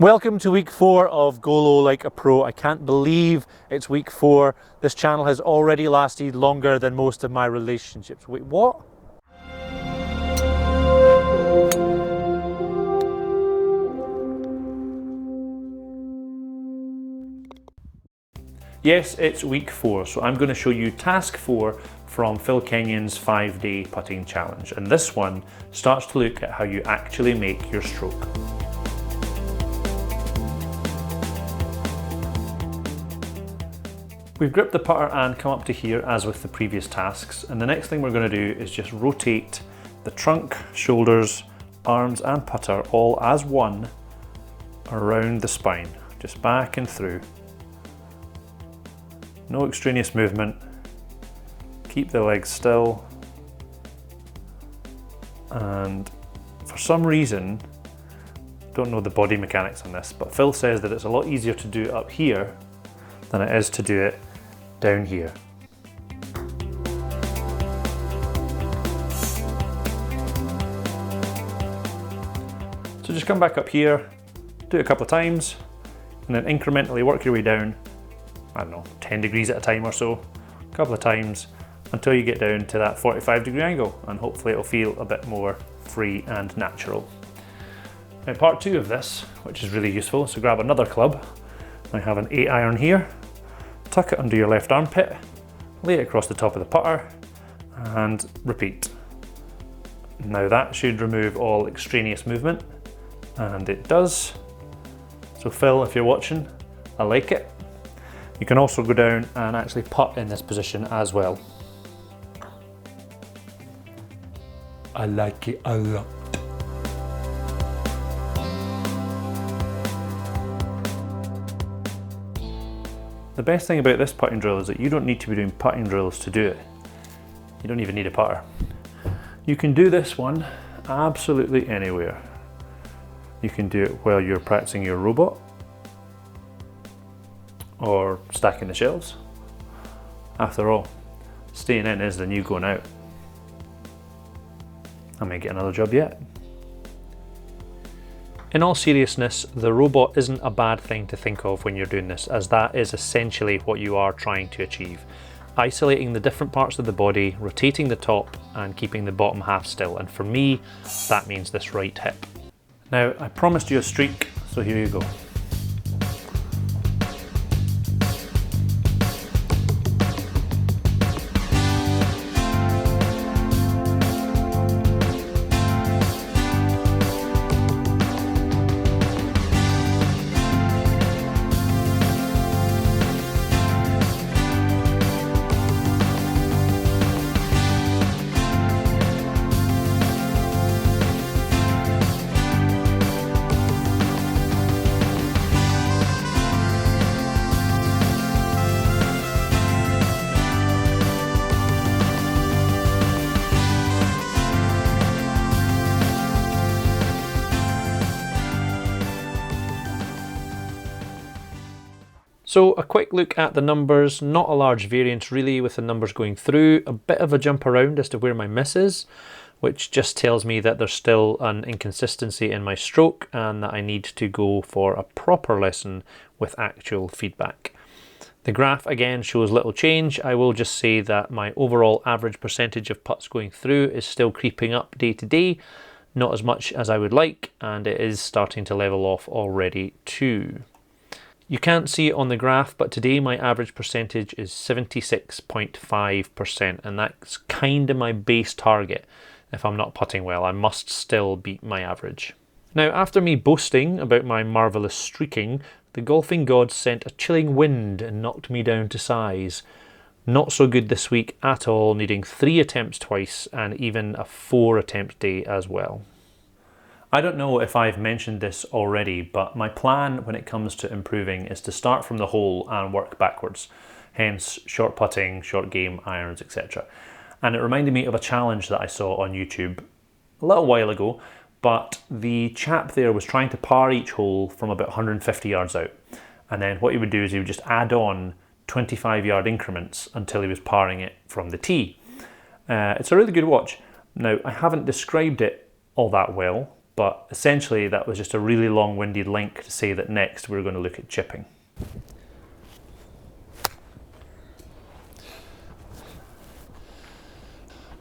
Welcome to week 4 of Go Low Like a Pro. I can't believe it's week 4. This channel has already lasted longer than most of my relationships. Wait, what? Yes, it's week 4, so I'm going to show you task 4 from Phil Kenyon's 5-day putting challenge. And this one starts to look at how you actually make your stroke. We've gripped the putter and come up to here as with the previous tasks, and the next thing we're going to do is just rotate the trunk, shoulders, arms and putter all as one around the spine, just back and through. No extraneous movement, keep the legs still, and for some reason, don't know the body mechanics on this, but Phil says that it's a lot easier to do it up here than it is to do it down here. So just come back up here, do it a couple of times, and then incrementally work your way down, I don't know, 10 degrees at a time or so, a couple of times, until you get down to that 45-degree angle, and hopefully it'll feel a bit more free and natural. Now part 2 of this, which is really useful, so grab another club. I have an 8-iron here, tuck it under your left armpit, lay it across the top of the putter, and repeat. Now that should remove all extraneous movement, and it does. So Phil, if you're watching, I like it. You can also go down and actually putt in this position as well. I like it a lot. The best thing about this putting drill is that you don't need to be doing putting drills to do it. You don't even need a putter. You can do this one absolutely anywhere. You can do it while you're practicing your robot or stacking the shelves. After all, staying in is the new going out. I may get another job yet. In all seriousness, the robot isn't a bad thing to think of when you're doing this, as that is essentially what you are trying to achieve. Isolating the different parts of the body, rotating the top and keeping the bottom half still. And for me, that means this right hip. Now, I promised you a streak, so here you go. So a quick look at the numbers, not a large variance really with the numbers going through, a bit of a jump around as to where my miss is, which just tells me that there's still an inconsistency in my stroke and that I need to go for a proper lesson with actual feedback. The graph again shows little change. I will just say that my overall average percentage of putts going through is still creeping up day to day, not as much as I would like, and it is starting to level off already too. You can't see it on the graph, but today my average percentage is 76.5%, and that's kind of my base target. If I'm not putting well, I must still beat my average. Now, after me boasting about my marvellous streaking, the golfing gods sent a chilling wind and knocked me down to size. Not so good this week at all, needing 3 attempts twice and even a 4 attempt day as well. I don't know if I've mentioned this already, but my plan when it comes to improving is to start from the hole and work backwards. Hence, short putting, short game, irons, etc. And it reminded me of a challenge that I saw on YouTube a little while ago, but the chap there was trying to par each hole from about 150 yards out. And then what he would do is he would just add on 25-yard increments until he was parring it from the tee. It's a really good watch. Now, I haven't described it all that well, But essentially that was just a really long-winded link to say that next we're going to look at chipping.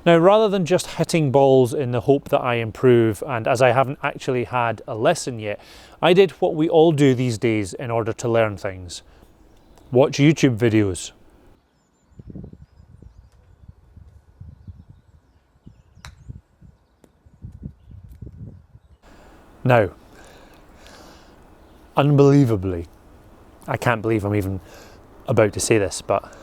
Now, rather than just hitting balls in the hope that I improve, and as I haven't actually had a lesson yet, I did what we all do these days in order to learn things. Watch YouTube videos. Now, unbelievably, I can't believe I'm even about to say this, but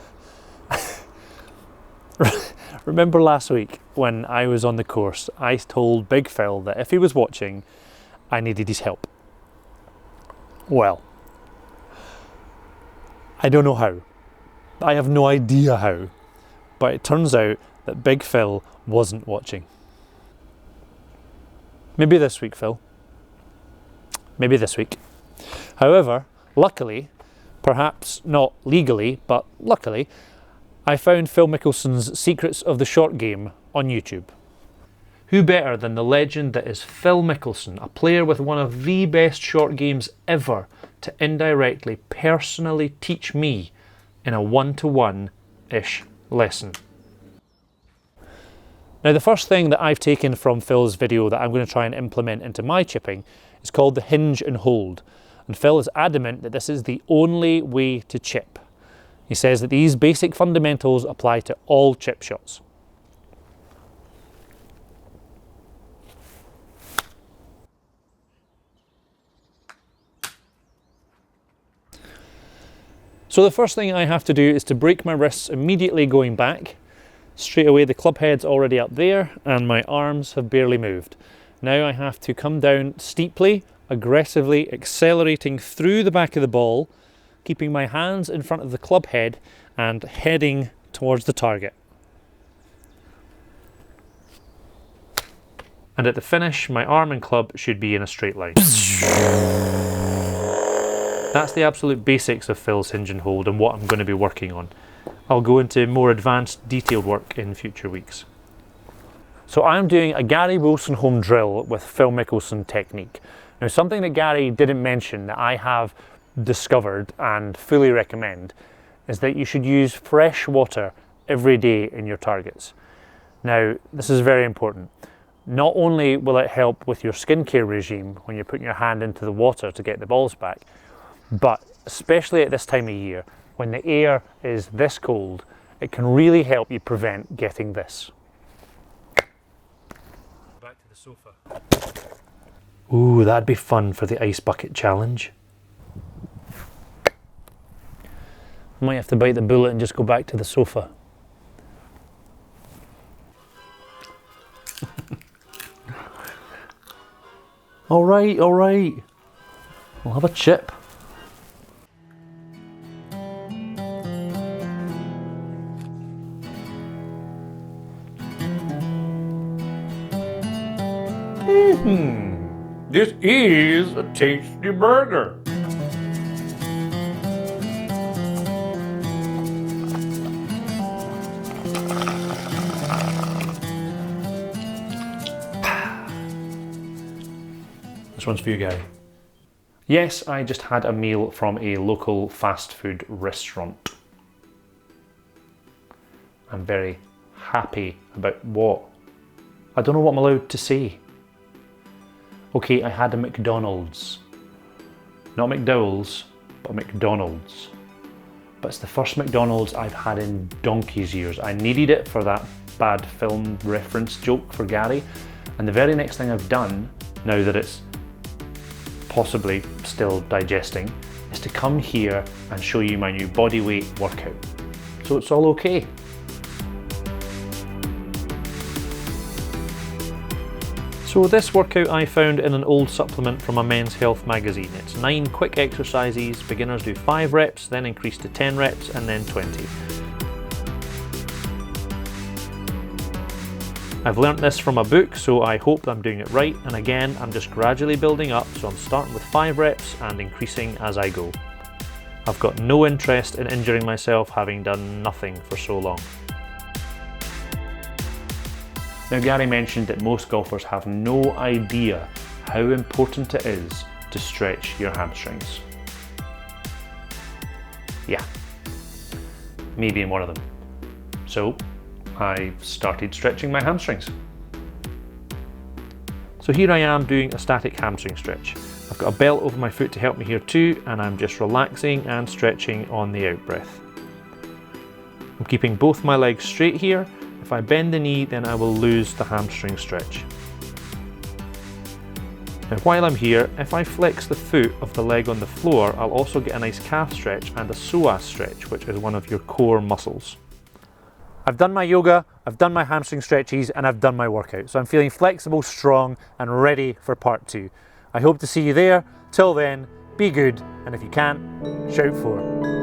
remember last week when I was on the course, I told Big Phil that if he was watching, I needed his help. Well, I don't know how. I have no idea how, but it turns out that Big Phil wasn't watching. Maybe this week, Phil. Maybe this week. However, luckily, perhaps not legally, but luckily, I found Phil Mickelson's Secrets of the Short Game on YouTube. Who better than the legend that is Phil Mickelson, a player with one of the best short games ever, to indirectly, personally teach me in a one-to-one-ish lesson. Now, the first thing that I've taken from Phil's video that I'm going to try and implement into my chipping is called the hinge and hold. And Phil is adamant that this is the only way to chip. He says that these basic fundamentals apply to all chip shots. So the first thing I have to do is to break my wrists immediately going back. Straight away the club head's already up there and my arms have barely moved. Now I have to come down steeply, aggressively accelerating through the back of the ball, keeping my hands in front of the club head and heading towards the target. And at the finish, my arm and club should be in a straight line. That's the absolute basics of Phil's hinge and hold and what I'm going to be working on. I'll go into more advanced detailed work in future weeks. So I'm doing a Gary Wilson home drill with Phil Mickelson technique. Now, something that Gary didn't mention that I have discovered and fully recommend is that you should use fresh water every day in your targets. Now, this is very important. Not only will it help with your skincare regime when you're putting your hand into the water to get the balls back, but especially at this time of year, when the air is this cold, it can really help you prevent getting this. Back to the sofa. Ooh, that'd be fun for the ice bucket challenge. I might have to bite the bullet and just go back to the sofa. All right. We'll have a chip. This is a tasty burger. This one's for you, Gary. Yes, I just had a meal from a local fast food restaurant. I'm very happy about what? I don't know what I'm allowed to say. Okay, I had a McDonald's. Not McDowell's, but McDonald's. But it's the first McDonald's I've had in donkey's years. I needed it for that bad film reference joke for Gary. And the very next thing I've done, now that it's possibly still digesting, is to come here and show you my new body weight workout. So it's all okay. So this workout I found in an old supplement from a Men's Health magazine. It's 9 quick exercises. Beginners do 5 reps, then increase to 10 reps, and then 20. I've learnt this from a book, so I hope I'm doing it right. And again, I'm just gradually building up, so I'm starting with 5 reps and increasing as I go. I've got no interest in injuring myself, having done nothing for so long. Now, Gary mentioned that most golfers have no idea how important it is to stretch your hamstrings. Yeah, me being one of them. So I started stretching my hamstrings. So here I am doing a static hamstring stretch. I've got a belt over my foot to help me here too, and I'm just relaxing and stretching on the out breath. I'm keeping both my legs straight here. If I bend the knee, then I will lose the hamstring stretch. Now while I'm here, if I flex the foot of the leg on the floor, I'll also get a nice calf stretch and a psoas stretch, which is one of your core muscles. I've done my yoga, I've done my hamstring stretches, and I've done my workout. So I'm feeling flexible, strong, and ready for part 2. I hope to see you there. Till then, be good, and if you can't, shout for it.